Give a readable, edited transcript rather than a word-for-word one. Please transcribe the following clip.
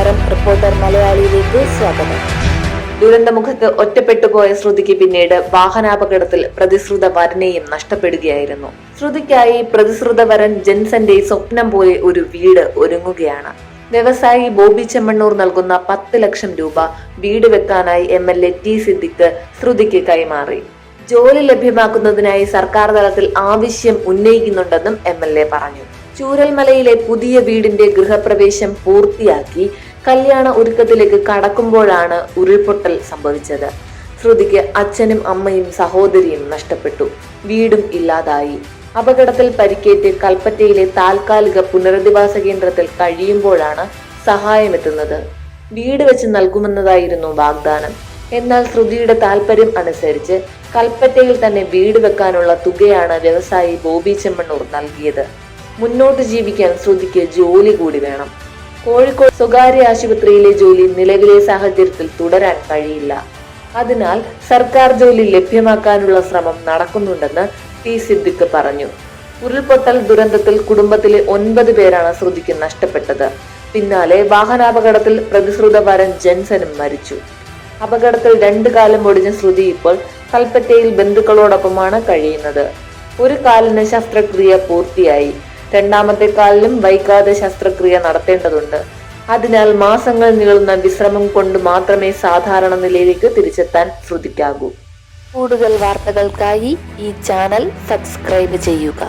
നമസ്കാരം. റിപ്പോർട്ടർ മലയാളിയിലേക്ക് സ്വാഗതം. ദുരന്തമുഖത്ത് ഒറ്റപ്പെട്ടുപോയ ശ്രുതിക്ക് പിന്നീട് വാഹനാപകടത്തിൽ പ്രതിശ്രുത വരനെയും നഷ്ടപ്പെടുകയായിരുന്നു. ശ്രുതിക്കായി പ്രതിശ്രുത വരൻ ജെൻസന്റെ സ്വപ്നം പോലെ ഒരു വീട് ഒരുങ്ങുകയാണ്. വ്യവസായി ബോബി ചെമ്മണ്ണൂർ നൽകുന്ന 10 ലക്ഷം രൂപ വീട് വെക്കാനായി MLA ടി സിദ്ദിഖ് ശ്രുതിക്ക് കൈമാറി. ജോലി ലഭ്യമാക്കുന്നതിനായി സർക്കാർ തലത്തിൽ ആവശ്യം ഉന്നയിക്കുന്നുണ്ടെന്നും MLA പറഞ്ഞു. ചൂരൽമലയിലെ പുതിയ വീടിന്റെ ഗൃഹപ്രവേശം പൂർത്തിയാക്കി കല്യാണ ഒരുക്കത്തിലേക്ക് കടക്കുമ്പോഴാണ് ഉരുൾപൊട്ടൽ സംഭവിച്ചത്. ശ്രുതിക്ക് അച്ഛനും അമ്മയും സഹോദരിയും നഷ്ടപ്പെട്ടു. വീടും ഇല്ലാതായി. അപകടത്തിൽ പരിക്കേറ്റ് കൽപ്പറ്റയിലെ താൽക്കാലിക പുനരധിവാസ കേന്ദ്രത്തിൽ കഴിയുമ്പോഴാണ് സഹായമെത്തുന്നത്. വീട് വെച്ച് നൽകുമെന്നതായിരുന്നു വാഗ്ദാനം. എന്നാൽ ശ്രുതിയുടെ താല്പര്യം അനുസരിച്ച് കൽപ്പറ്റയിൽ തന്നെ വീട് വെക്കാനുള്ള തുകയാണ് വ്യവസായി ബോബി ചെമ്മണ്ണൂർ നൽകിയത്. മുന്നോട്ട് ജീവിക്കാൻ ശ്രുതിക്ക് ജോലി കൂടി വേണം. കോഴിക്കോട് സ്വകാര്യ ആശുപത്രിയിലെ ജോലി നിലവിലെ സാഹചര്യത്തിൽ തുടരാൻ കഴിയില്ല. അതിനാൽ സർക്കാർ ജോലി ലഭ്യമാക്കാനുള്ള ശ്രമം നടക്കുന്നുണ്ടെന്ന് ടി സിദ്ദിഖ് പറഞ്ഞു. ഉരുൾപൊട്ടൽ ദുരന്തത്തിൽ കുടുംബത്തിലെ 9 പേരാണ് ശ്രുതിക്ക് നഷ്ടപ്പെട്ടത്. പിന്നാലെ വാഹനാപകടത്തിൽ പ്രതിശ്രുത വരൻ ജെൻസനും മരിച്ചു. അപകടത്തിൽ 2 കാലം ഒടിഞ്ഞ ശ്രുതി ഇപ്പോൾ കൽപ്പറ്റയിൽ ബന്ധുക്കളോടൊപ്പമാണ് കഴിയുന്നത്. ഒരു കാലിന് ശസ്ത്രക്രിയ പൂർത്തിയായി. 2ാമത്തെ കാലിലും വൈകാതെ ശസ്ത്രക്രിയ നടത്തേണ്ടതുണ്ട്. അതിനാൽ മാസങ്ങൾ നീളുന്ന വിശ്രമം കൊണ്ട് മാത്രമേ സാധാരണ നിലയിലേക്ക് തിരിച്ചെത്താൻ ശ്രുതിക്കാകൂ. കൂടുതൽ വാർത്തകൾക്കായി ഈ ചാനൽ സബ്സ്ക്രൈബ് ചെയ്യുക.